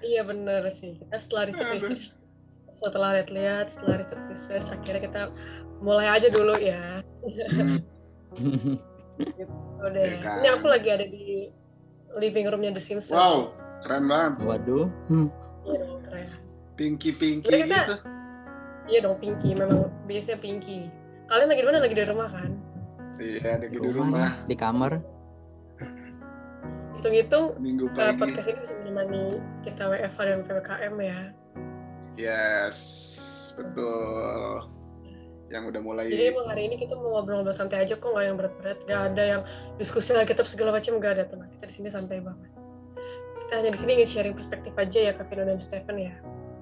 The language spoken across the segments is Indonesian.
Iya bener sih. Kita setelah Aduh. research, setelah lihat-lihat, setelah research, akhirnya kita mulai aja dulu ya. Hmm, Gitu ya deh. Ini aku kan. lagi ada di living roomnya The Simpsons nih. Wow, keren banget. Waduh. Iya dong, keren. Pinky Sebenarnya kita, gitu. iya dong Pinky, memang biasanya Pinky. Kalian lagi di mana? Lagi di rumah kan? Iya, lagi Di di rumah rumah. nih, di kamar. Hitung-hitung Minggu pagi. podcast ini bisa menemani kita WFH dan PPKM ya. Yes, betul. Yang udah mulai. Jadi emang hari ini kita mau ngobrol-ngobrol santai aja kok, nggak yang berat-berat, nggak ada yang diskusi Alkitab segala macam, nggak ada teman. Kita di sini santai banget. Kita hanya di sini ingin sharing perspektif aja ya, Kak Vino dan Stephen ya.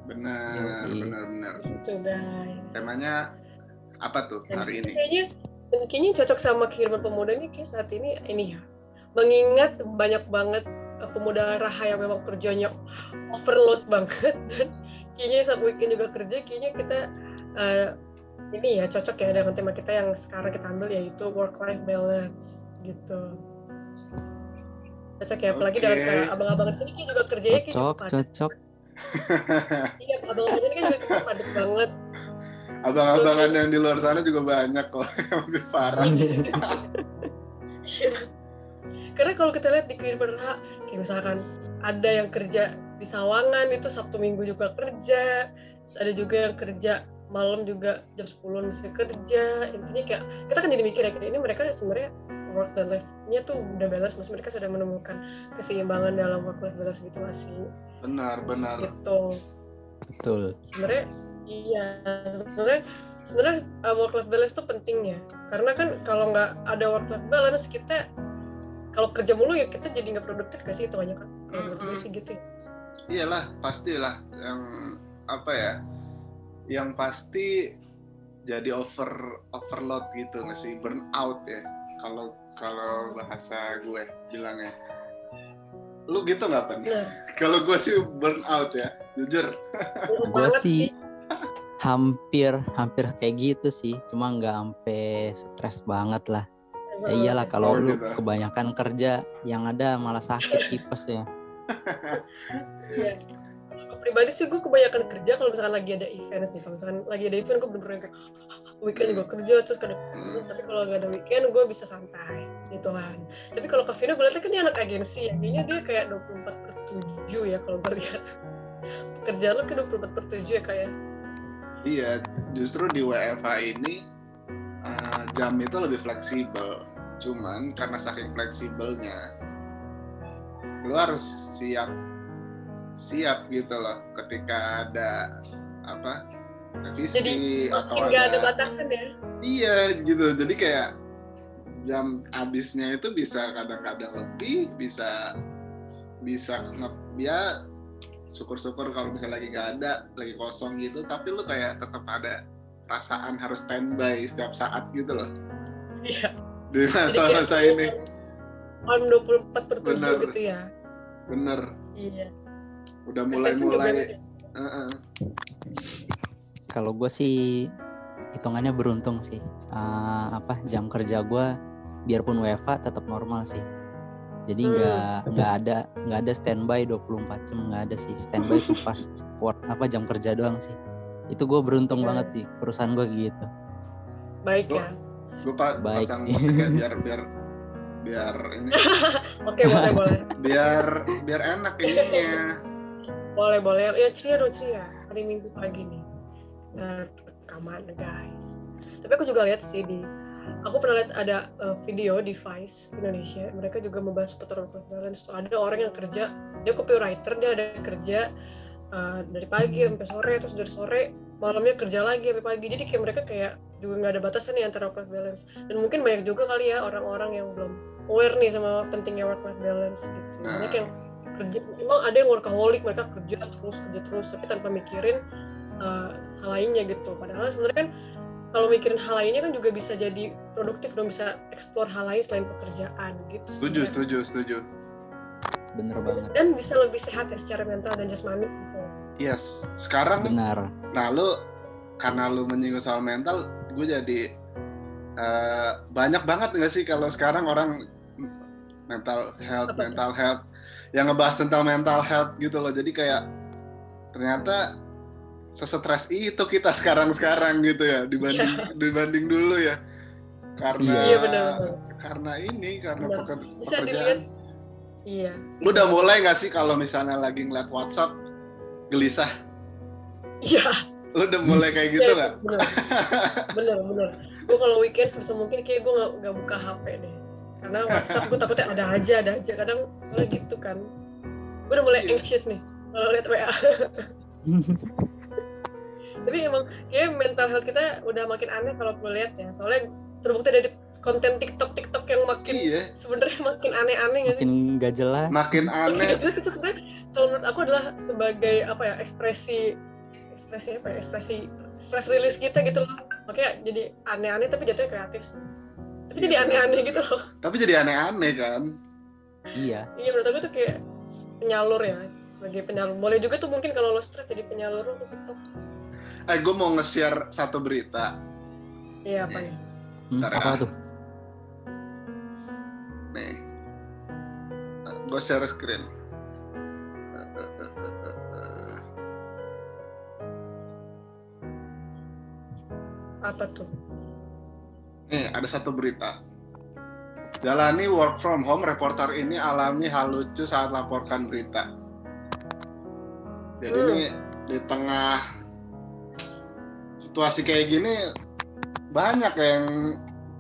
Benar. Itu guys. Temanya apa tuh hari ini? Kayaknya cocok sama kehidupan pemuda ini kayak saat ini ya. Mengingat banyak banget pemuda raha yang memang kerjanya overload banget dan kayaknya saat weekend juga kerja, kayaknya kita ini ya cocok ya dengan tema kita yang sekarang kita ambil, yaitu work-life balance gitu. Cocok ya, apalagi dengan abang-abang di sini kayak juga kerjanya kayak cocok. Iya, abang-abang ini kan juga padat banget. Abang-abangan yang di luar sana juga banyak kok yang lebih parah. Karena kalau kita lihat di kehidupan raha, kayak misalkan ada yang kerja di Sawangan itu Sabtu Minggu juga kerja, terus ada juga yang kerja malam juga jam 10 masih kerja. Intinya kayak kita kan jadi mikir ya, kayak ini mereka sebenarnya work dan life-nya tuh udah balance, maksudnya mereka sudah menemukan keseimbangan dalam work life balance gitu masih. Benar. Gitu. Betul. Sebenarnya iya, sebenarnya work life balance tuh penting ya. Karena kan kalau nggak ada work life balance, kita kalau kerja mulu ya kita jadi nggak produktif gak sih, itu aja kan. Kalau menurut gue sih gitu ya. Iyalah, pastilah yang apa ya? Yang pasti jadi overload gitu, nggak sih, burnout ya. Kalau bahasa gue bilangnya. Lu gitu nggak, Pen? Kalau gue sih burnout ya, jujur. Gue sih hampir kayak gitu sih, cuma nggak sampai stres banget lah. Ya iyalah, kalau lu gitu. Kebanyakan kerja yang ada malah sakit tipes ya. Iya. Pribadi sih gue kebanyakan kerja kalau misalkan lagi ada event sih. Kalau misalkan lagi ada event gue bener-bener kayak weekend juga kerja terus kadang. Tapi kalau nggak ada weekend gue bisa santai gitu kan. Tapi kalau Kak Vino berarti kan dia anak agensi ya. Kayaknya dia kayak 24/7 ya kalau gue lihat. Kerjaan lo kayak 24/7 ya kayak. Iya, justru di WFH ini jam itu lebih fleksibel. Cuman karena saking fleksibelnya, lu harus siap gitu loh ketika ada apa revisi. Jadi, atau ada batasan ya. Iya gitu, jadi kayak jam habisnya itu bisa kadang-kadang lebih, bisa ya syukur-syukur kalau misalnya lagi nggak ada, lagi kosong gitu, tapi lu kayak tetap ada perasaan harus standby setiap saat gitu loh. Iya. Di masa-masa ini. 24/7 gitu ya. Bener. Iya. Udah mulai. Kalau gue sih hitungannya beruntung sih. Jam kerja gue biarpun WFH tetap normal sih. Jadi nggak ada standby 24 jam, nggak ada sih. Standby tuh pas jam kerja doang sih. Itu gue beruntung banget sih, perusahaan gue gitu. Baik ya. Gue pasang musik ya biar ini. Oke, boleh. Biar enak ininya. Boleh. Ya ceria. Hari Minggu pagi nih. Rekaman guys. Tapi aku juga lihat sih aku pernah lihat ada video di Vice Indonesia. Mereka juga membahas seputar work-life balance. Ada orang yang kerja, dia copywriter, dia ada kerja dari pagi sampai sore, terus dari sore malamnya kerja lagi sampai pagi. Jadi kayak mereka kayak juga nggak ada batasan nih antara work-life balance. Dan mungkin banyak juga kali ya orang-orang yang belum aware nih sama pentingnya work-life balance gitu. Banyak yang kerja, emang ada yang workaholic, mereka kerja terus tapi tanpa mikirin hal lainnya gitu. Padahal sebenarnya kan kalau mikirin hal lainnya kan juga bisa jadi produktif dong, bisa explore hal lain selain pekerjaan gitu. Setuju. Bener banget. Dan bisa lebih sehat ya secara mental dan jasmani gitu. Yes, sekarang benar. Nah, karena lu menyinggung soal mental, gue jadi banyak banget nggak sih kalau sekarang orang mental health yang ngebahas tentang mental health gitu loh. Jadi kayak ternyata sesetres itu kita sekarang gitu ya dibanding dulu ya. Karena benar. karena Bisa pekerjaan. dilihat. Iya. Lu udah mulai nggak sih kalau misalnya lagi ngeliat WhatsApp gelisah? Iya. Lu udah mulai kayak gitu nggak? Bener. Gue kalau weekend sebisa mungkin kayak gue nggak buka HP deh. Karena WhatsApp gue takutnya ada aja. Kadang soalnya gitu kan. Gue udah mulai anxious nih kalau lihat WA. Tapi emang kayak mental health kita udah makin aneh kalau gue lihat ya. Soalnya terbukti dari konten TikTok yang makin sebenarnya makin aneh-aneh nggak sih? Makin nggak jelas. Makin aneh. Itu sebenarnya kalau menurut aku adalah sebagai ekspresi stress release kita gitu loh. Makanya jadi aneh-aneh tapi jatuhnya kreatif sih. Tapi jadi aneh-aneh gitu loh. Tapi jadi aneh-aneh kan? Iya. Iya menurut aku tuh kayak penyalur ya. Sebagai penyalur. Boleh juga tuh mungkin kalau lo stres jadi penyalur untuk TikTok. Gue mau nge-share satu berita. Iya apa nih? Apa tuh? Nih. Gue share screen. Apa tuh? Nih, ada satu berita. Jalani work from home, reporter ini alami hal lucu saat laporkan berita. Jadi ini di tengah situasi kayak gini banyak yang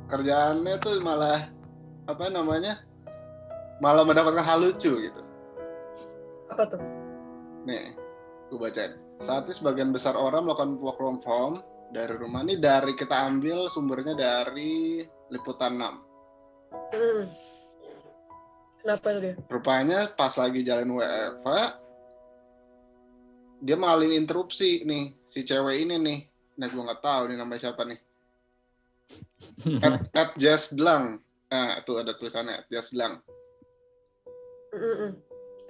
kerjaannya tuh malah malah mendapatkan hal lucu gitu. Apa tuh? Nih, gue bacain. Saat ini sebagian besar orang melakukan work from home dari rumah. Ini kita ambil sumbernya dari Liputan 6. Kenapa tuh dia? Rupanya pas lagi jalan WFH, dia mengalami interupsi nih, si cewek ini nih. Nah, gue nggak tahu nih namanya siapa nih. At Just Dlang. Nah, tuh ada tulisannya At Just Dlang.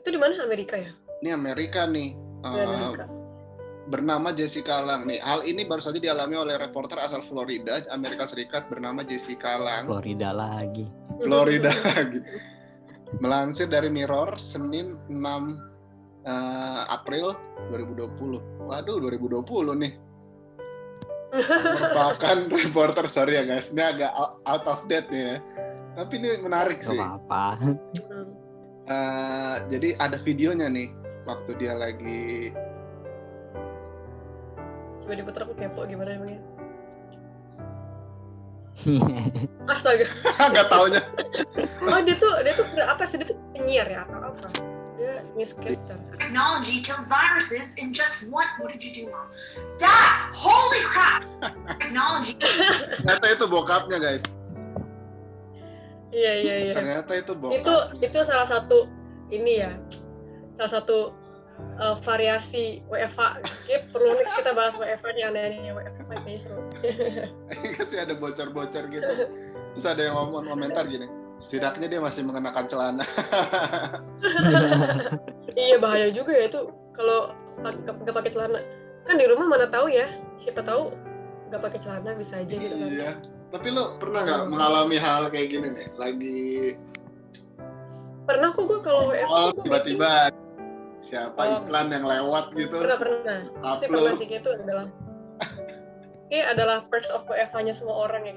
Itu di mana? Amerika ya? Ini Amerika nih. Amerika. Bernama Jessica Lang nih. Hal ini baru saja dialami oleh reporter asal Florida, Amerika Serikat bernama Jessica Lang. Florida lagi. Melansir dari Mirror, Senin 6 April 2020. Waduh, 2020 nih. Merupakan reporter, sorry ya guys, ini agak out of date nih ya. Tapi ini menarik sih. Apa? Jadi ada videonya nih waktu dia lagi. Coba diputar, aku kepo gimana emangnya. Astaga. Gak taunya. Oh dia tuh apa sih? Dia tuh penyiar ya atau apa? Dia newscaster. Technology kills viruses in just what did you do, Mom? Dad! Holy crap! Technology. Ternyata itu bokapnya guys. Iya. Ternyata itu bokapnya. Itu salah satu ini ya. Salah satu variasi WFH. Perlu kita bahas WFH nih, aneh-anehnya WFH kayaknya seru. Kasih ada bocor-bocor gitu. Terus ada yang komentar gini. Setidaknya dia masih mengenakan celana. Iya bahaya juga ya itu kalau nggak pakai celana. Kan di rumah mana tahu ya, siapa tahu nggak pakai celana bisa aja gitu kan. Iya. Tapi lo pernah nggak mengalami hal kayak gini nih? Lagi pernah kok gue kalau WFH tiba-tiba siapa iklan yang lewat gitu. Pernah. Pasti pernah sih, itu adalah perks of WFH-nya semua orang ya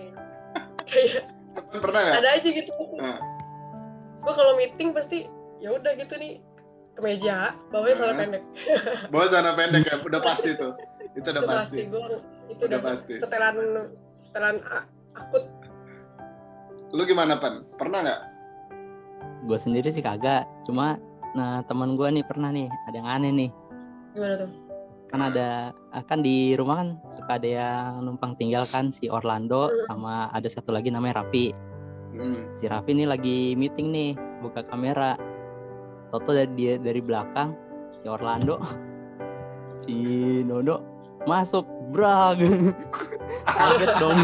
kayak. Pernah nggak? Ada aja gitu. Gue kalau meeting pasti ya udah gitu nih, kemeja, bawahnya celana pendek. Bawa celana pendek ya, udah pasti tuh. Itu udah pasti. Itu udah pasti. Setelan akut. Lu gimana, Pan? Pernah nggak? Gue sendiri sih kagak, cuma teman gue nih pernah nih, ada yang aneh nih. Gimana tuh? Kan di rumah kan suka ada yang numpang tinggal kan, si Orlando sama ada satu lagi namanya Raffi. Si Raffi nih lagi meeting nih, buka kamera. Toto dari belakang si Orlando, si Nono masuk, brag. Kaget dong.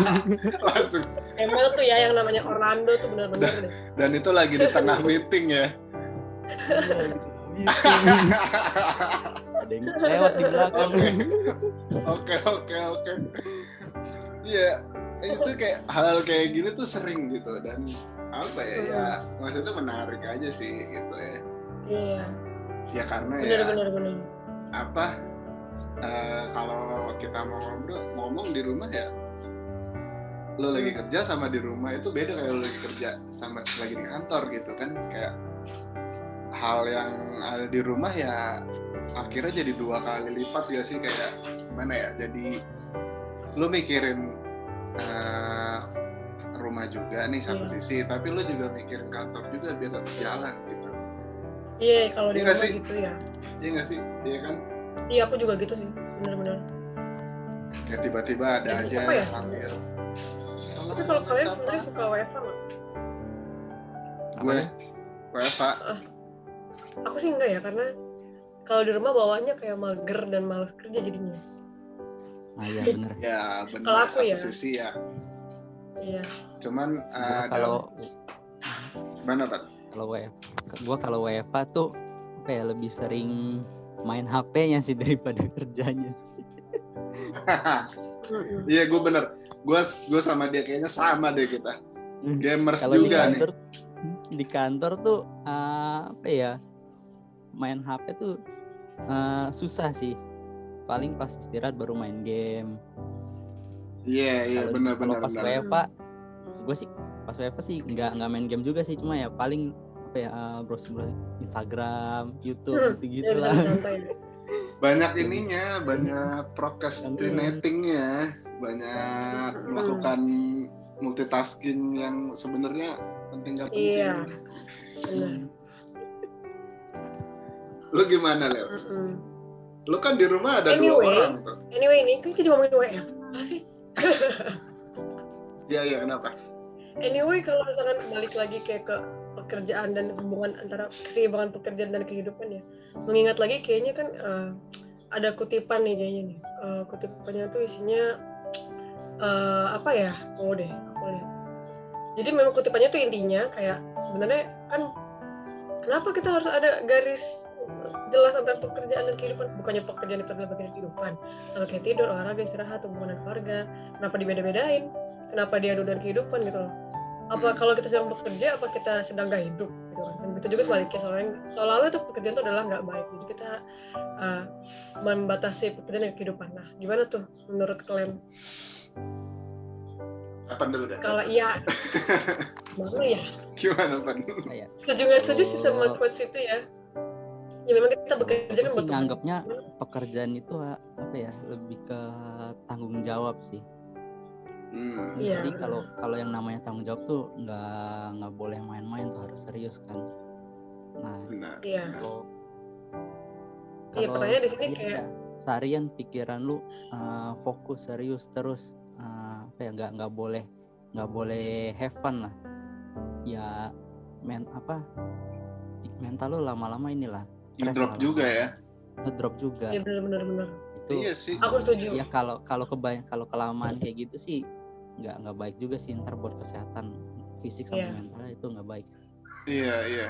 Langsung. Emang tuh ya yang namanya Orlando tuh benar-benar deh. Dan itu lagi di tengah meeting ya. Ada yang lewat di belakang. Oke. Iya, itu kayak hal kayak gini tuh sering gitu, dan apa ya maksudnya menarik aja sih gitu ya. Iya. Ya karena Benar. apa kalau kita mau ngomong di rumah ya, lo lagi kerja sama di rumah itu beda kayak lo lagi kerja sama lagi di kantor gitu kan. Kayak hal yang ada di rumah ya akhirnya jadi 2 kali lipat ya sih, kayak gimana ya, jadi lo mikirin rumah juga nih satu sisi, tapi lo juga mikirin kantor juga biar tetap jalan gitu. Iya, kalau di Iya rumah sih? gitu ya. Iya nggak sih? Iya kan? Iya, aku juga gitu sih, benar-benar. Kayak tiba-tiba ada Jadi, aja apa ya? yang panggil. Tapi kalau kalian sebenarnya suka WFH nggak? Gue WFH. Aku sih enggak ya, karena kalau di rumah bawaannya kayak mager dan malas kerja jadinya. Iya bener. Ya benar. Kalau aku satu ya. sisi ya. Iya. Cuman Kalau mana Pak? kalau WFH tuh apa ya, lebih sering main HP-nya sih daripada kerjanya sih. Iya gue bener. Gue sama dia kayaknya sama deh kita. Gamers Kalau juga di kantor tuh apa ya, main HP tuh susah sih. Paling pas istirahat baru main game. Iya benar. Kalau pas WFH, gue sih pas WFH sih nggak main game juga sih, cuma ya paling apa ya, browsing Instagram, YouTube gitu lah. Banyak ininya, banyak procrastinating-nya, banyak melakukan multitasking yang sebenarnya penting nggak penting. Iya, benar. Lu gimana, Leo? Lu kan di rumah ada 2 orang tuh. Anyway, ini kan kita ngomongin WF. Apa sih? Iya, kenapa? Anyway, kalau misalkan balik lagi kayak ke pekerjaan dan hubungan antara keseimbangan pekerjaan dan kehidupan ya. Mengingat lagi kayaknya kan ada kutipan nih kayaknya nih. Kutipannya tuh isinya apa ya? Oh deh, aku lihat. Jadi memang kutipannya tuh intinya kayak sebenarnya kan kenapa kita harus ada garis jelas antara pekerjaan dan kehidupan? Bukannya pekerjaan itu adalah bagian kehidupan, sama kayak tidur, olahraga, istirahat, hubungan dan keluarga. Kenapa dibeda-bedain? Kenapa diadu dan kehidupan gitu loh? Apa kalau kita sedang bekerja, apa kita sedang gak hidup gitu kan? Dan begitu juga sebaliknya, soalnya itu pekerjaan itu adalah nggak baik. Jadi kita membatasi pekerjaan dan kehidupan. Nah, gimana tuh menurut kalian? Apa dulu dah? Kalau iya, baru ya. Gimana Pan? Setuju nggak setuju sih sama quotes itu ya? Ya memang kita bekerja kan buat nganggapnya pekerjaan itu apa ya, lebih ke tanggung jawab sih. Iya. Jadi kalau yang namanya tanggung jawab tuh nggak boleh main-main, tuh harus serius kan. Nah, iya. Kalau pertanyaannya di sini kayak seharian pikiran lu fokus serius terus, apa ya, nggak boleh have fun lah. Ya mental lu lama-lama inilah drop juga ya. Ngedrop juga. Iya benar. Itu iya sih. Aku setuju. Ya kalau kelamaan kayak gitu sih nggak baik juga sih, ntar buat kesehatan fisik sama mental itu nggak baik. Iya.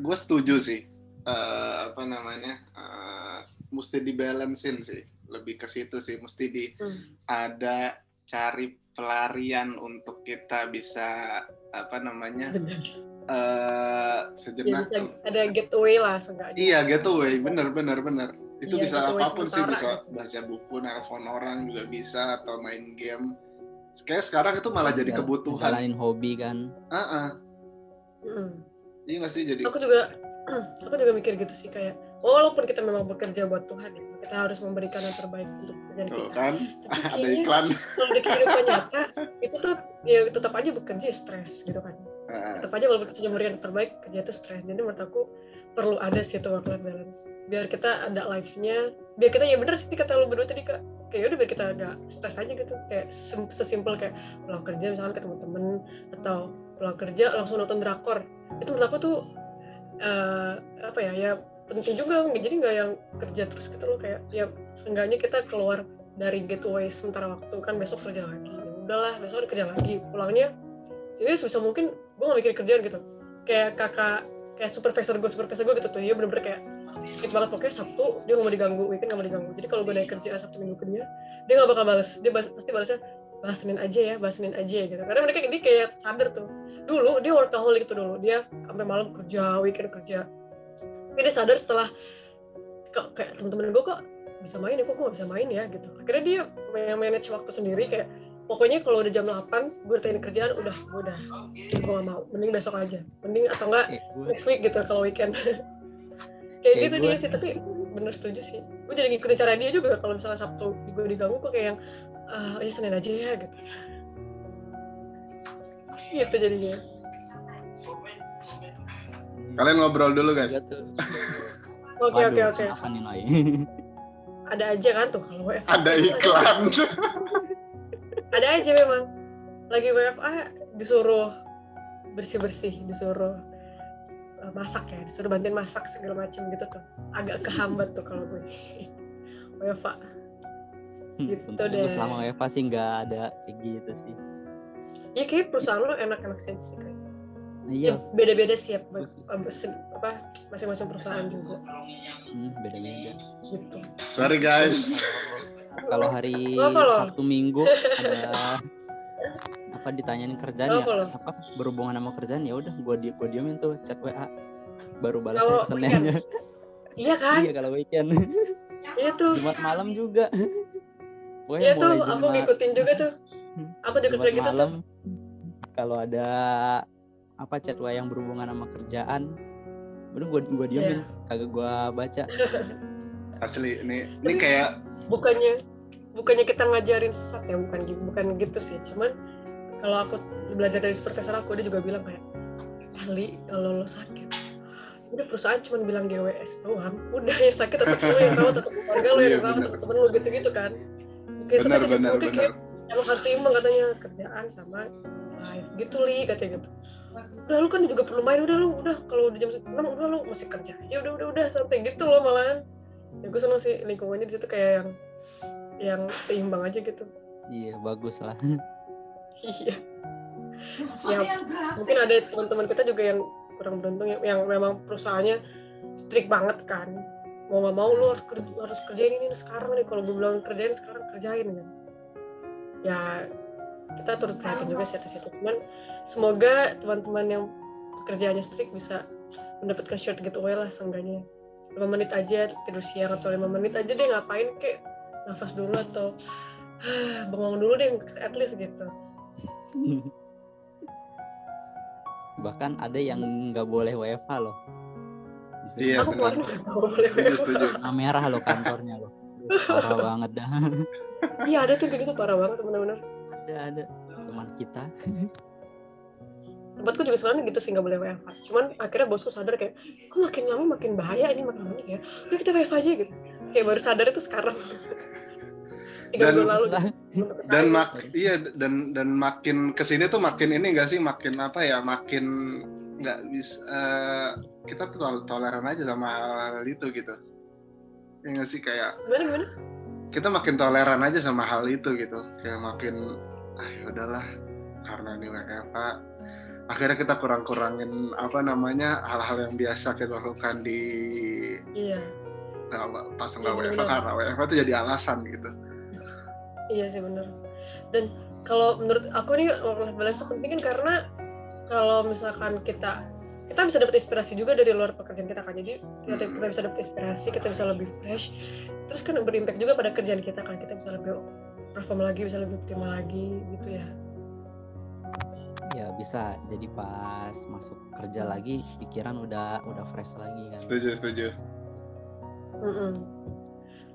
Gue setuju sih. Mesti dibalancein sih. Lebih ke situ sih. Mesti ada cari pelarian untuk kita bisa sejenak. Ya, bisa ada getaway lah seenggaknya. Iya, getaway, bener. Itu bisa apapun sih, bisa gitu. baca buku, nelfon orang juga bisa, atau main game. Kayak sekarang itu malah jadi kebutuhan. Jalanin hobi kan. Iya nggak sih, jadi. Aku juga mikir gitu sih, kayak walaupun kita memang bekerja buat Tuhan ya, kita harus memberikan yang terbaik untuk pekerjaan kita. Kan? Tapi ada iklan. Kalau di kehidupan nyata itu tuh ya tetap aja bekerja stres gitu kan. Tetap aja walaupun kita memberikan yang terbaik, kerja itu stres. Jadi menurut aku perlu ada sih itu work-life balance. Biar kita ada life-nya, biar kita ya bener sih kata lu berdua tadi Kak. Kayak udah biar kita agak stres aja gitu. Kayak sesimpel kayak pulang kerja misalkan ketemu temen, atau pulang kerja langsung nonton drakor. Itu menurut aku tuh ya penting juga. Jadi nggak yang kerja terus gitu loh, kayak ya seenggaknya kita keluar dari getaway sementara waktu, kan besok kerja lagi. Ya udahlah, besok kerja lagi. Pulangnya jadi sebisa mungkin gue nggak mikirin kerjaan gitu. Kayak supervisor gue gitu tuh, dia bener-bener kayak skip banget, pokoknya Sabtu dia nggak mau diganggu, weekend nggak mau diganggu. Jadi kalau gue naik kerja Sabtu Minggu ke dia nggak bakal balas, dia pasti balasnya bahas Senin aja ya gitu. Karena mereka dia kayak sadar tuh. Dulu dia workaholic tuh dulu. Dia sampai malam kerja, weekend kerja. Tapi dia sadar setelah kayak temen-temen gue kok bisa main ya, kok gue gak bisa main ya gitu. Akhirnya dia manage waktu sendiri kayak pokoknya kalau udah jam 8 gue udah kerjaan udah skip, gue gak mau, mending besok aja, mending atau enggak next week gitu kalau weekend. kayak gitu dia sih, tapi bener setuju sih. Gue jadi ngikutin cara dia juga. Kalau misalnya Sabtu gue diganggu gue kayak yang ya Senin aja ya gitu. Gitu jadinya. Kalian ngobrol dulu guys. Oke. Apa nih Noy? Ada aja kan tuh kalau WFA. Ada iklan. Ada aja memang. Lagi WFA disuruh bersih-bersih, disuruh masak ya, disuruh bantuin masak segala macam gitu tuh. Agak kehambat tuh kalau gue. WFA. Gitu deh. Selama WFA sih nggak ada kayak gitu sih. Ya kayak perusahaan lo enak-enak sih kayak. Iya. Ya, beda-beda sih ya, masing-masing perusahaan juga. Beda-beda. Gitu. Sorry guys. Kalau hari Sabtu Minggu ada apa ditanyain kerjaan ya, apa berhubungan sama kerjaan ya udah gue diemin tuh chat WA, baru balasnya Seninnya. Iya kan? Iya kalau weekend. Iya tuh. Jumat malam juga. Iya tuh, aku ngikutin juga tuh. Aku juga kayak gitu tuh. Kalau ada apa chat WA yang berhubungan sama kerjaan, udah gue diemin, kagak gue baca. Asli ini kayak bukannya kita ngajarin sesat ya, bukan gitu sih. Cuman kalau aku belajar dari profesor aku, dia juga bilang kayak, Ali kalau lo sakit, udah perusahaan cuma bilang GWS doang, udah ya sakit tetap lo yang tahu, tetap keluarga lo yang tahu, tetap temen lo gitu kan. Oke, benar. Emang harus seimbang katanya kerjaan sama life gitu katanya gitu. Udah lu kan juga perlu main, udah kalau di jam 6 udah lu masih kerja aja, udah santai gitu loh malahan. Ya gue seneng sih lingkungannya di situ kayak yang seimbang aja gitu. Iya bagus lah. Iya. Ya mungkin ada teman-teman kita juga yang kurang beruntung yang memang perusahaannya strict banget kan. Mau nggak mau lu harus kerjain ini sekarang nih, kalau gue bilang kerjain sekarang kerjain kan. Ya kita turut prihatin juga sih atas itu. Cuman semoga teman-teman yang pekerjaannya strict bisa mendapatkan short getaway lah seenggaknya. 5 menit aja tidur siang atau 5 menit aja deh ngapain kayak nafas dulu atau bengong dulu deh at least gitu. Bahkan ada yang nggak boleh WFH loh. Iya aku benar. Setuju. Merah loh kantornya loh. Parah banget dah. Iya ada tuh kayak gitu, parah banget benar-benar. Ada teman kita. Tempatku juga sebenarnya gitu sih, nggak boleh WFH. Cuman akhirnya bosku sadar kayak, kok makin lama makin bahaya ini makin banyak ya. Udah kita WFH aja gitu. Kayak baru sadar itu sekarang. 3 bulan lalu. Dan makin kesini tuh makin ini nggak sih, makin apa ya, makin nggak bisa kita tuh toleran aja sama hal itu gitu. Ya nggak sih kayak. Gimana? Kita makin toleran aja sama hal itu gitu, kayak makin ya udahlah karena ini WFH akhirnya kita kurangin apa namanya hal-hal yang biasa kita lakukan di pas nggak WFH karena WFH itu jadi alasan gitu. Iya sih benar. Dan kalau menurut aku nih work-life balance penting kan, karena kalau misalkan kita bisa dapat inspirasi juga dari luar pekerjaan kita kan, jadi kita bisa dapat inspirasi, kita bisa lebih fresh, terus kan berimpact juga pada kerjaan kita kan, kita bisa lebih perform lagi, bisa lebih optimal lagi gitu ya. Ya bisa, jadi pas masuk kerja lagi pikiran udah fresh lagi kan. Setuju.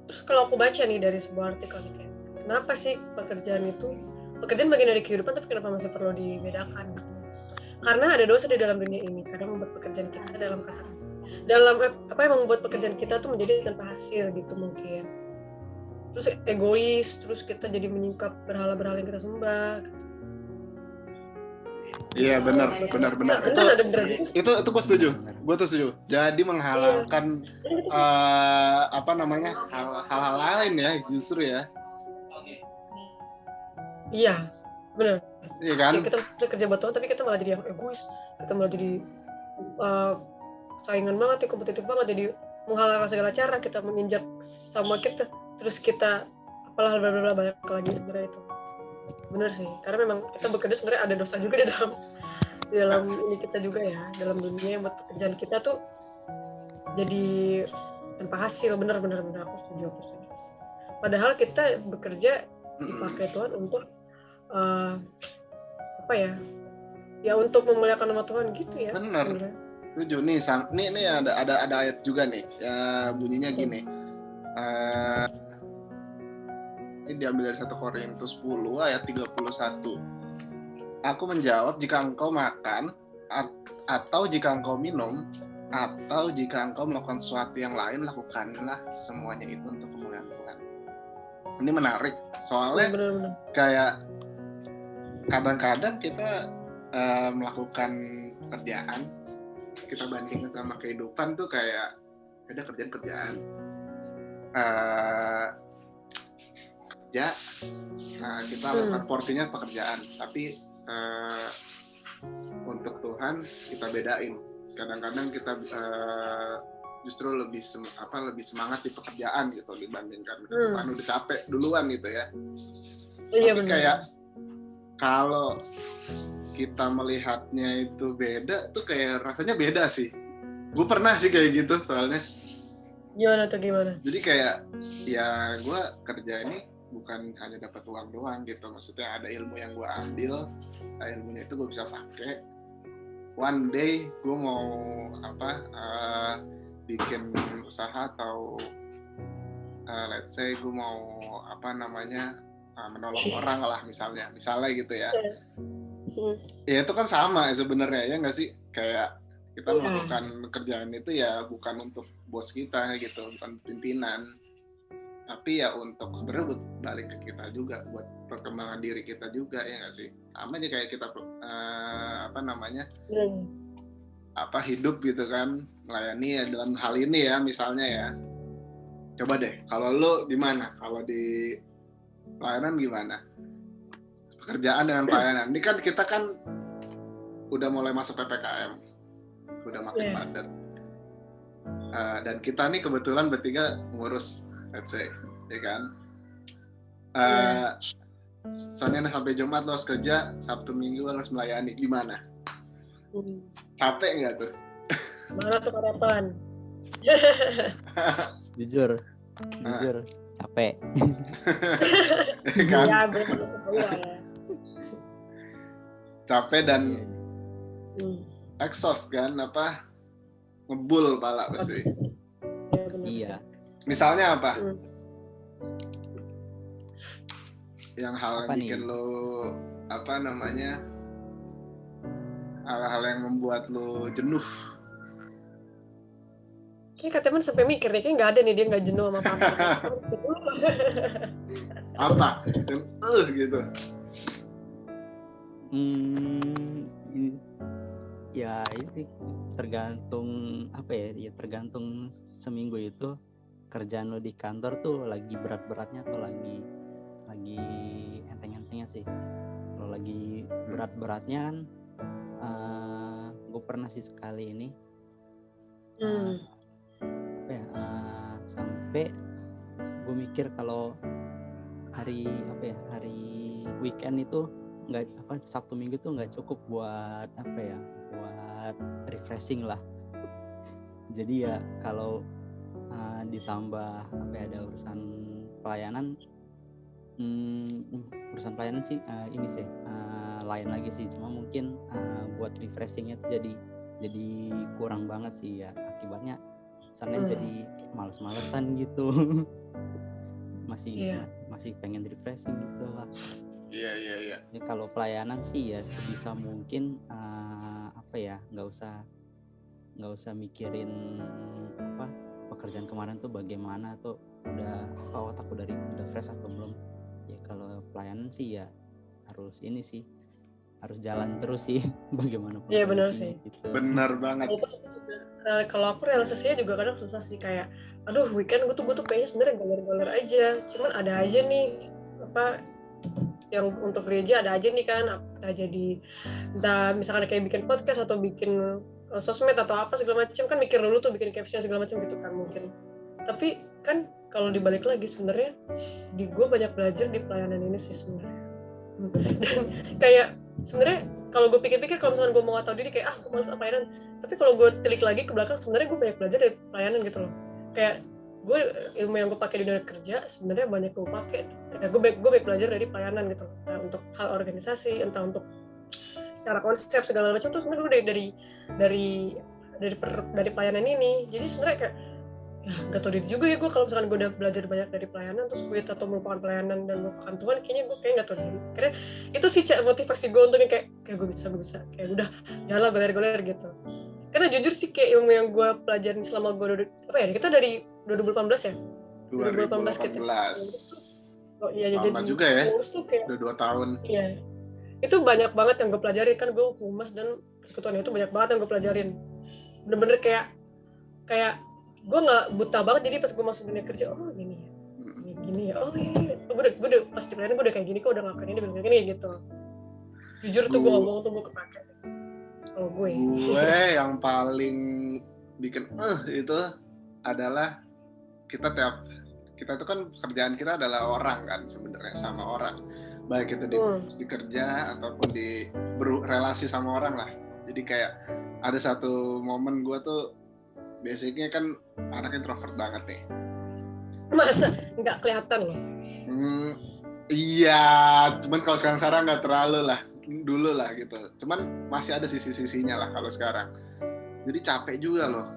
Terus kalau aku baca nih dari sebuah artikel nih kayak, kenapa sih pekerjaan bagian dari kehidupan tapi kenapa masih perlu dibedakan gitu? Karena ada dosa di dalam dunia ini, kadang membuat pekerjaan kita dalam apa yang membuat pekerjaan kita tuh menjadi tanpa hasil gitu mungkin. Terus egois, terus kita jadi menyingkap berhala-berhala yang kita sembah. Iya benar. Itu gue setuju. Gue tuh setuju. Jadi menghalalkan apa namanya hal-hal lain ya justru ya. Iya benar. Iya kan? Ya, kita kerja buat Tuhan tapi kita malah jadi yang egois, kita malah jadi saingan banget ya, kompetitif banget, jadi menghalalkan segala cara, kita menginjak sama kita, terus kita apalah bla bla bla banyak lagi sebenarnya itu. bener sih, karena memang kita bekerja sebenarnya ada dosa juga di dalam ini kita juga ya, dalam dunia yang buat pekerjaan kita tuh jadi tanpa hasil. Bener aku setuju. Padahal kita bekerja dipakai Tuhan untuk apa ya untuk memuliakan nama Tuhan gitu ya. Bener. Setuju nih ada ayat juga nih ya, bunyinya gini. Ini diambil dari 1 Korintus 10 ayat 31. Aku menjawab, jika engkau makan atau jika engkau minum atau jika engkau melakukan sesuatu yang lain, lakukanlah semuanya itu untuk kemuliaan Tuhan. Ini menarik soalnya bener. Kayak kadang-kadang kita melakukan pekerjaan, kita bandingkan sama kehidupan tuh kayak ada kerjaan kerja, kita lakukan porsinya pekerjaan, tapi untuk Tuhan kita bedain. Kadang-kadang kita justru lebih semangat di pekerjaan gitu dibandingkan Tuhan udah capek duluan gitu ya. Iya, tapi kayak kalau kita melihatnya itu beda tuh kayak rasanya beda sih. Gue pernah sih kayak gitu soalnya. Gimana? Jadi kayak ya gue kerja ini bukan hanya dapat uang doang gitu. Maksudnya ada ilmu yang gue ambil, ilmunya itu gue bisa pakai. One day gue mau bikin usaha atau let's say gue mau menolong orang lah misalnya gitu ya. Ya itu kan sama sebenarnya ya nggak sih, kayak kita melakukan kerjaan itu ya bukan untuk bos kita gitu, bukan pimpinan, tapi ya untuk sebenarnya buat balik ke kita juga, buat perkembangan diri kita juga, ya nggak sih? Sama aja kayak kita hidup gitu kan, melayani ya dalam hal ini ya misalnya ya. Coba deh kalau lu gimana, kalau di pelayanan gimana? Pekerjaan dengan pelayanan. Ini kan kita kan udah mulai masuk PPKM, udah makin padat. Dan kita nih kebetulan bertiga ngurus, let's say, ya kan? Senin sampai Jumat lo harus kerja, Sabtu Minggu lo harus melayani. Gimana? Capek nggak tuh? Mana tuh harapan? Jujur, capek. Kan? Ya, bener ya. Capek dan exhaust kan, ngebul pala pasti. Iya. Misalnya apa? Yang hal yang bikin lo hal-hal yang membuat lo jenuh. Kayak Kak Teman sampai mikir nih, kayak nggak ada nih dia nggak jenuh sama apa-apa. Apa? Gitu. Ya itu tergantung tergantung seminggu itu kerjaan lo di kantor tuh lagi berat-beratnya atau lagi enteng-entengnya sih. Kalau lagi berat-beratnya kan gue pernah sih sekali ini sampai gue mikir kalau hari weekend itu Sabtu Minggu tuh nggak cukup buat buat refreshing lah. Jadi ya kalau ditambah ada urusan pelayanan sih ini sih lain lagi sih, cuma mungkin buat refreshingnya tuh jadi kurang banget sih ya, akibatnya Senin jadi males-malesan gitu. masih pengen refreshing gitu lah. Iya. Ya, kalau pelayanan sih ya sebisa mungkin nggak usah mikirin pekerjaan kemarin tuh bagaimana tuh otak udah fresh atau belum. Ya kalau pelayanan sih ya harus jalan terus sih bagaimanapun. Iya benar sih. Gitu. Benar banget. Kalau aku realisasinya juga kadang susah sih, kayak aduh weekend gue tuh pengen sebenarnya goler-goler aja, cuman ada aja nih yang untuk gereja ada aja nih kan, entah misalkan kayak bikin podcast atau bikin sosmed atau apa segala macam kan, mikir dulu tuh bikin caption segala macam gitu kan mungkin. Tapi kan kalau dibalik lagi sebenarnya gue banyak belajar di pelayanan ini sih sebenarnya, Dan kayak sebenarnya kalau gue pikir-pikir kalau misalnya gue mau nggak tahu diri kayak gue malas pelayanan, tapi kalau gue telik lagi ke belakang sebenarnya gue banyak belajar dari pelayanan gitu loh. Kayak gue ilmu yang gue pakai di dunia kerja sebenarnya banyak gue pakai, gue banyak belajar dari pelayanan gitu loh. Entah untuk hal organisasi, entah untuk secara konsep segala macam tuh sebenarnya gue dari pelayanan ini. Jadi sebenarnya kayak ya nggak tahu diri juga ya gue kalau misalkan gue udah belajar banyak dari pelayanan terus gue atau melupakan pelayanan dan melupakan Tuhan, kayaknya gue kayak nggak tahu diri. Karena itu sih motivasi gue untuk kayak gue bisa kayak udah jalan goler gitu. Karena jujur sih kayak ilmu yang gue pelajarin selama gue kita dari 2018 ya 2018 kita. Oh iya, lama jadi juga ya, tuh kayak, udah 2 tahun. Iya, itu banyak banget yang gue pelajarin, kan gue humas dan persekutuan itu banyak banget yang gue pelajarin. Bener-bener kayak gue nggak buta banget, jadi pas gue masuk dunia kerja gini ya oh iya gue udah pas di pelayanan gue udah kayak gini kok, udah ngelakuin ini kayak gini gitu. Jujur tuh gue ngomong tuh gue kepake kalau gue yang paling bikin itu adalah kita tuh kan pekerjaan kita adalah orang kan sebenarnya, sama orang, baik itu di kerja ataupun di berrelasi sama orang lah. Jadi kayak ada satu momen gue tuh basicnya kan anak introvert banget nih. Masa nggak kelihatan loh? Iya, cuman kalau sekarang nggak terlalu lah, dulu lah gitu. Cuman masih ada sisi-sisinya lah kalau sekarang. Jadi capek juga loh,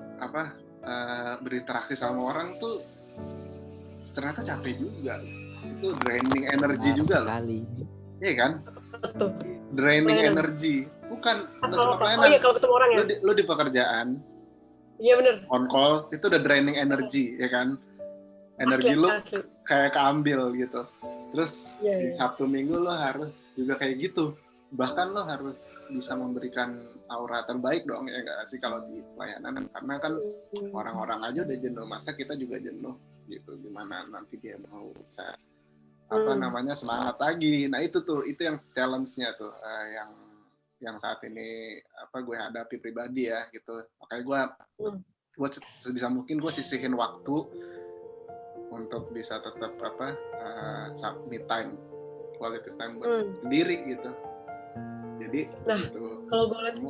berinteraksi sama orang tuh ternyata capek juga. Itu draining energi juga sekali. Loh. Iya kan? Betul. Draining energi. Bukan cuma pelayanan. Iya, kalau ketemu orang ya. Lu di pekerjaan. Iya benar. On call itu udah draining energy, ya kan? Energi asli. Kayak keambil gitu. Terus di Sabtu Minggu lo harus juga kayak gitu. Bahkan lo harus bisa memberikan aura terbaik dong, ya nggak sih kalau di pelayanan? Karena kan orang-orang aja udah jenuh, masa kita juga jenuh gitu. Gimana nanti dia mau bisa semangat lagi. Nah itu yang challenge-nya tuh yang saat ini gue hadapi pribadi ya gitu. Makanya gue sebisa mungkin gue sisihin waktu untuk bisa tetap me time, quality time buat sendiri gitu. Jadi gitu. Kalau gue liat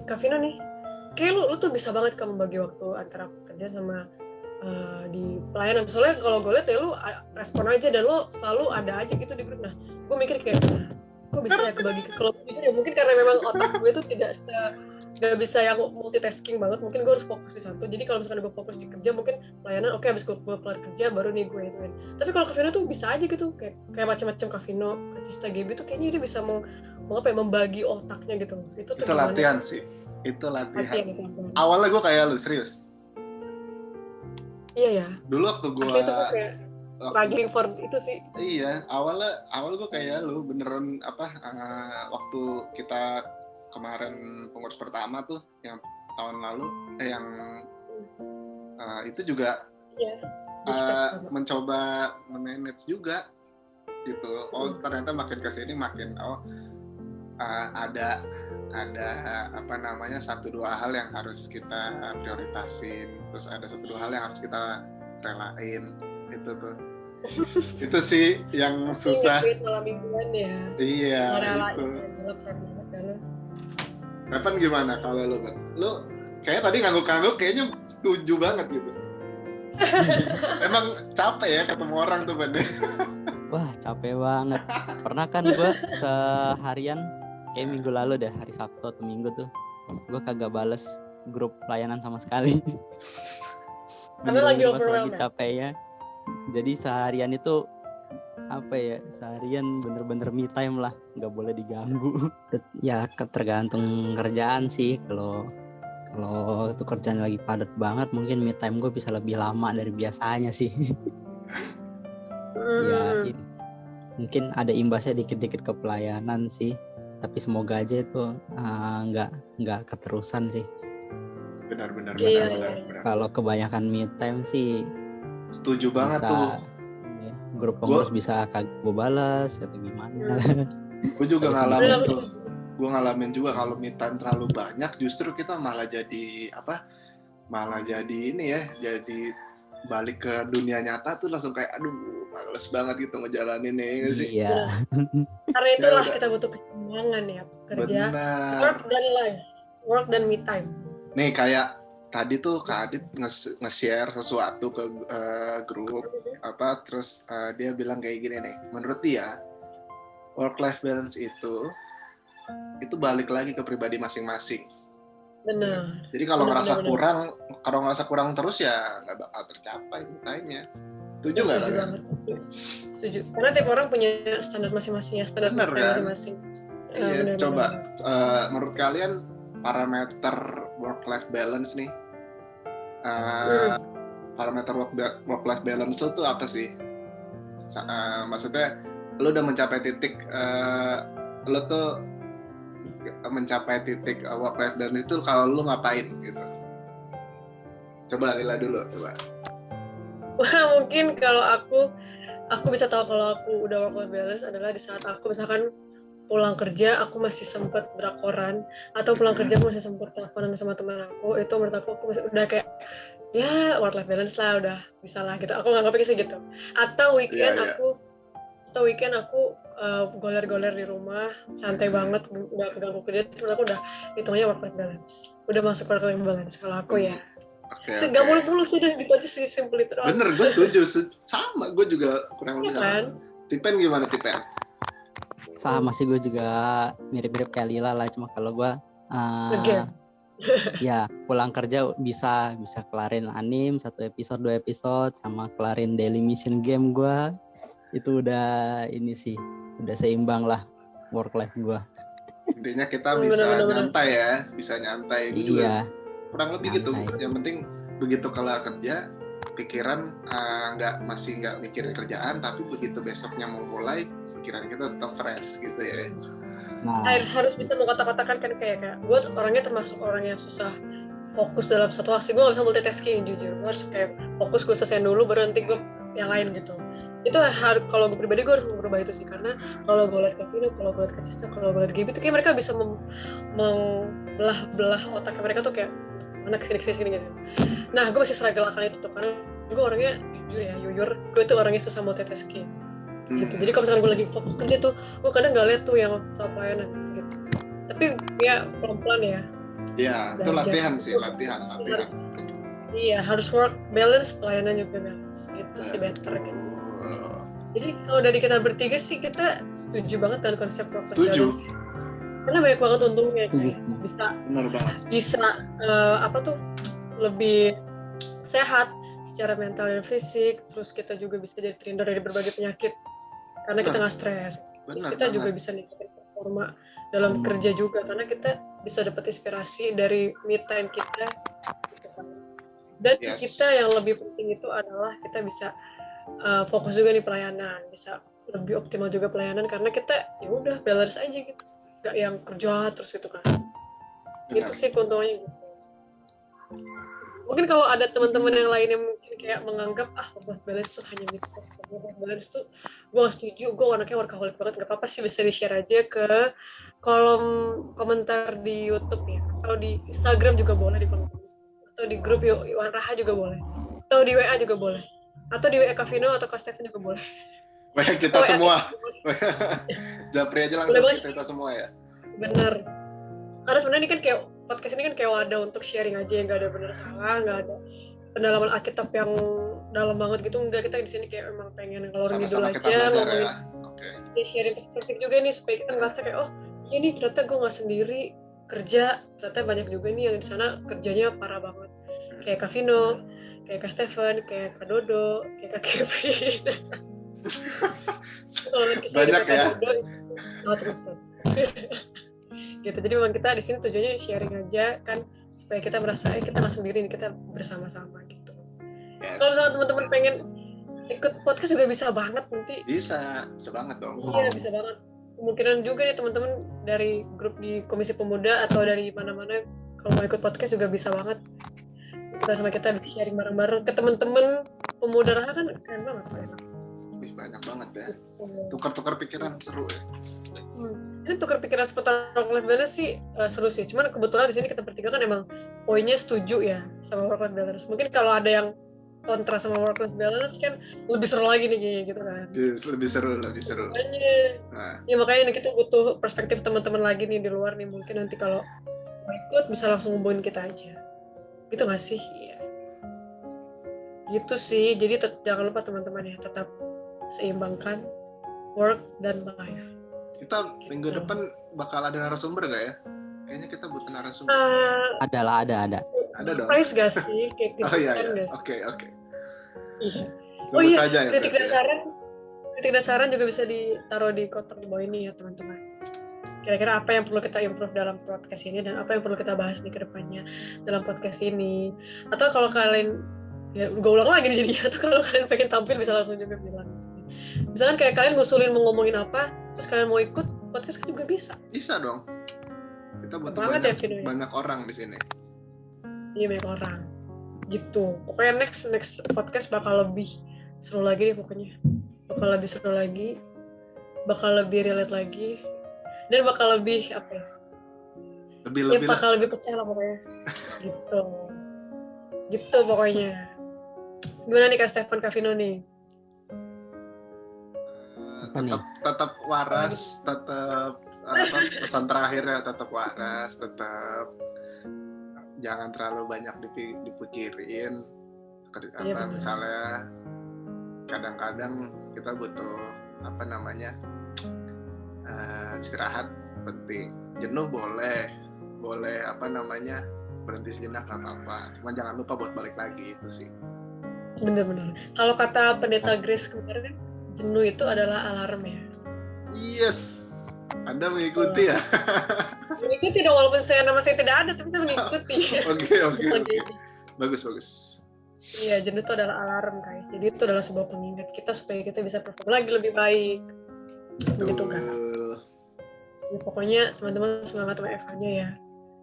Kak Vino nih, kayak lu tuh bisa banget kamu bagi waktu antara kerja sama di pelayanan. Soalnya kalau gue liat ya lu respon aja dan lu selalu ada aja gitu di grup. Nah, gue mikir kayak kok bisa ya kebagi. Kalau jujur ya mungkin karena memang otak gue tuh gak bisa yang multitasking banget. Mungkin gue harus fokus di satu. Jadi kalau misalkan gue fokus di kerja, mungkin pelayanan abis gue kelar kerja baru nih gue ituin. Tapi kalau Kak Vino tuh bisa aja gitu, kayak macam-macam Kak Vino, Katista, Gaby tuh kayaknya dia bisa membagi otaknya gitu. Itu latihan sih. Itu latihan. Awalnya gue kayak lu, serius. Iya ya. Dulu waktu gue struggling for itu sih. Iya, awal gue kayak lu beneran waktu kita kemarin pengurus pertama tuh yang tahun lalu itu juga mencoba manage juga gitu. Ternyata makin kesini makin ada satu dua hal yang harus kita prioritasin, terus ada satu dua hal yang harus kita relain. Itu sih yang susah. Malam mingguan ya. Iya, itu. Kapan gimana kalau lu kan? Lu kayak tadi ngangguk-ngangguk kayaknya setuju banget gitu. Emang capek ya ketemu orang tuh, Ban? Wah, capek banget. Pernah kan gue seharian kayak minggu lalu deh, hari Sabtu atau Minggu tuh gue kagak bales grup pelayanan sama sekali. Karena lagi overwhelmed. Lagi capek ya. Jadi seharian itu seharian bener-bener me time lah, nggak boleh diganggu. Ya tergantung kerjaan sih. Kalau itu kerjaan lagi padat banget, mungkin me time gue bisa lebih lama dari biasanya sih. Ya mungkin ada imbasnya dikit-dikit ke pelayanan sih, tapi semoga aja itu nggak keterusan sih. Benar. Kalau kebanyakan me time sih setuju banget tuh. Ya, grup pengurus bisa kagak gue balas atau gimana. Gue juga ngalamin juga kalau me time terlalu banyak, justru kita malah jadi ini ya, jadi balik ke dunia nyata tuh langsung kayak males banget gitu ngejalanin ya sih. Iya. Karena itulah udah. kita butuh keseimbangan ya, kerja, Benar. work dan life, work dan me time. Nih kayak tadi tuh Kak Adit nge-share sesuatu ke grup terus dia bilang kayak gini nih, menurut dia work life balance itu balik lagi ke pribadi masing-masing. Benar. Jadi kalau ngerasa Benar. kurang terus ya nggak bakal tercapai time-nya. Setuju nggak kalian? Setuju. Karena tiap orang punya standar masing-masing ya, standar Bener, kan? masing-masing. Iya, Benar, coba benar. menurut kalian parameter work-life balance nih, parameter work-life balance tuh apa sih? Maksudnya, lo udah mencapai titik, lo tuh mencapai titik work-life balance itu kalau lo ngapain gitu? Coba Lila dulu, coba. Wah, mungkin kalau aku bisa tahu kalau aku udah work-life balance adalah di saat aku misalkan pulang kerja aku masih sempat drakoran, atau pulang kerja aku masih sempat teleponan sama teman aku, itu menurut aku masih udah kayak ya work life balance lah, udah bisa lah gitu, aku nganggapnya sih gitu. Atau weekend aku goler-goler di rumah santai banget, udah ganggu kerja, terus aku udah hitungannya work life balance, udah masuk work life balance kalau aku ya. Gak muluk-muluk sih, gitu aja sih, simpel itu. Bener, gue setuju, sama gue juga kurang lebih kan? Tipen gimana Tipen? Sama sih, gue juga mirip-mirip kayak Lila lah, cuma kalau gue ya pulang kerja bisa kelarin anime 1 episode 2 episode, sama kelarin daily mission game gue, itu udah ini sih, udah seimbang lah work life gue. Intinya kita bisa nyantai ya, bisa nyantai. Gue juga kurang lebih nyantai. Gitu. Yang penting begitu kelar kerja, pikiran masih nggak mikirin kerjaan, tapi begitu besoknya mau mulai, pikiran kita tetap fresh gitu ya. Nah, harus bisa mengkotak-kotakan kan, kayak gue orangnya termasuk orang yang susah fokus dalam satu aksi. Gue nggak bisa multitasking, jujur. Gue harus kayak fokus, gue selesai dulu baru nanti gue yang lain gitu. Itu harus, kalau gue pribadi gue harus merubah itu sih, karena kalau gue lihat Kevin, kalau gue lihat Kacista, kalau gue lihat Gaby itu kayak mereka bisa membelah otaknya mereka tuh kayak mana kesini gitu. Nah, gue masih struggle akan itu tuh, karena gue orangnya jujur, gue tuh orangnya susah multitasking gitu. Jadi kalau misalkan gue lagi fokus kerja tuh, gue kadang nggak lihat tuh yang soal pelayanan gitu. Tapi ya pelan-pelan ya. Iya, itu latihan sih, latihan. Iya, harus work balance, pelayanan juga balance. Itu sih better gitu. Jadi kalau dari kita bertiga sih, kita setuju banget dengan konsep work balance. Karena banyak banget untungnya, bisa lebih sehat secara mental dan fisik, terus kita juga bisa jadi terhindar dari berbagai penyakit karena kita nggak stres. Terus kita juga bisa ningkatin performa dalam kerja juga, karena kita bisa dapat inspirasi dari me time kita. Dan kita yang lebih penting itu adalah kita bisa fokus juga di pelayanan, bisa lebih optimal juga pelayanan, karena kita ya udah balance aja gitu, nggak yang kerja terus gitu kan. Itu sih keuntungannya gitu. Mungkin kalau ada teman-teman yang lain yang mungkin kayak menganggap work balance tuh hanya mitos, work balance tuh gue gak setuju, gue anaknya workaholic banget, gak apa-apa sih, bisa di-share aja ke kolom komentar di YouTube ya, atau di Instagram juga boleh, di kolom komentar, atau di grup Iwan Raha juga boleh, atau di WA juga boleh, atau di WA Kavino atau Kak Stephen juga boleh. WA kita semua. Japri aja langsung kita semua ya. Bener. Karena sebenarnya ini kan kayak podcast ini kan kayak wadah untuk sharing aja, yang nggak ada benar salah, nggak ada pendalaman Alkitab yang dalam banget gitu, enggak. Kita di sini kayak emang pengen ngalor ngidul aja, ngomongin ya, sharing perspektif juga nih, supaya kita ngerasa kayak iya nih, ternyata gue nggak sendiri kerja, ternyata banyak juga nih yang di sana kerjanya parah banget, kayak Kak Vino, kayak Kak Stephen, kayak Kak Dodo, kayak Kak Kevin. Banyak ya. Terus gitu. Jadi memang kita di sini tujuannya sharing aja kan, supaya kita merasa kita nggak sendiri nih, kita bersama-sama gitu. Kalau teman-teman pengen ikut podcast juga bisa banget nanti. Bisa banget dong. Iya, bisa banget. Kemungkinan juga nih teman-teman dari grup di Komisi Pemuda atau dari mana-mana, kalau mau ikut podcast juga bisa banget. Kita sama kita bisa sharing bareng-bareng ke teman-teman pemuda Raha, kan keren banget. Banyak banget ya. Tukar-tukar pikiran seru ya. Ini tukar pikiran seputar work-life balance sih seru sih. Cuman kebetulan di sini kita bertiga kan emang poinnya setuju ya sama work-life balance. Mungkin kalau ada yang kontra sama work life balance kan lebih seru lagi nih kayaknya gitu kan. Yes, lebih seru. Makanya, Nah, ya makanya kita butuh perspektif teman-teman lagi nih di luar nih, mungkin nanti kalau mau ikut bisa langsung hubungin kita aja. Gitu nggak sih? Iya. Gitu sih. Jadi jangan lupa teman-teman ya, tetap seimbangkan work dan life. kita minggu Gitu. depan bakal ada narasumber nggak ya? Kayaknya kita butuh narasumber. Ada. Ada dong. Surprise gak sih? Kayak Oh iya kritikan ya. nggak sih? Oke. Iya. Tunggu Oh iya, saja ya. kritik berarti dan saran juga bisa ditaruh di kotak di bawah ini ya teman-teman. Kira-kira apa yang perlu kita improve dalam podcast ini dan apa yang perlu kita bahas nih ke depannya dalam podcast ini. Atau kalau kalian, ya gue ulang lagi nih jadinya, atau kalau kalian pengen tampil bisa langsung juga bilang di sini. Misalkan kayak kalian ngusulin mau ngomongin apa, terus kalian mau ikut podcast kan juga bisa. Bisa dong. Kita butuh Semangat ya, Vino, ya? banyak orang di sini. Iya, banyak orang. Gitu. Pokoknya next podcast bakal lebih seru lagi deh pokoknya. Bakal lebih seru lagi, bakal lebih relate lagi, dan bakal lebih apa ya? Lebih lah. Bakal lebih pecah lah pokoknya. Gitu pokoknya. Gimana nih Kak Stefan, Kak Vino nih? Tetap waras, tetap pesan terakhirnya tetap waras, tetap jangan terlalu banyak dipikirin. Iya, Misalnya kadang-kadang kita butuh istirahat penting. Jenuh boleh berhenti sejenak nggak apa-apa. Cuma jangan lupa buat balik lagi, itu sih. Bener-bener. Kalau kata pendeta Grace kemarin, jenuh itu adalah alarm ya. Yes, Anda mengikuti ya. Mengikuti dong, walaupun nama saya tidak ada, tapi saya mengikuti. Oke. Bagus. Iya, jenuh itu adalah alarm guys. Jadi itu adalah sebuah pengingat kita supaya kita bisa perform lagi lebih baik. Begitu kan? Ya, pokoknya teman-teman semangat WFH-nya ya.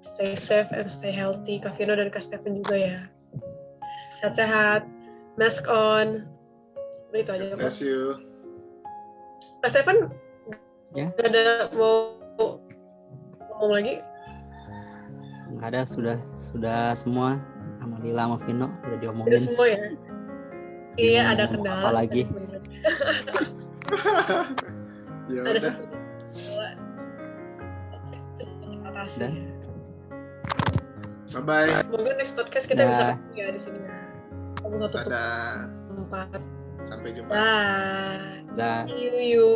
Stay safe and stay healthy. Kak Vino dan Kak Stefan juga ya. Sehat-sehat. Mask on. Udah itu aja. Bless you. Kak Stefan, Ya. Gak ada mau ngomong lagi? Nggak ada, sudah semua. Alhamdulillah sama Vino udah Udah diomongin. semua ya? Iya, ada Ngomong kendala. apa lagi? Ya Ada udah. satu kendala. Terima kasih. Udah. Bye-bye. Semoga next podcast kita Dah. bisa ketemu ya di sini ya. Kamu nggak tutup Dadah. tempat. Sampai jumpa. Dah. Dah. See you.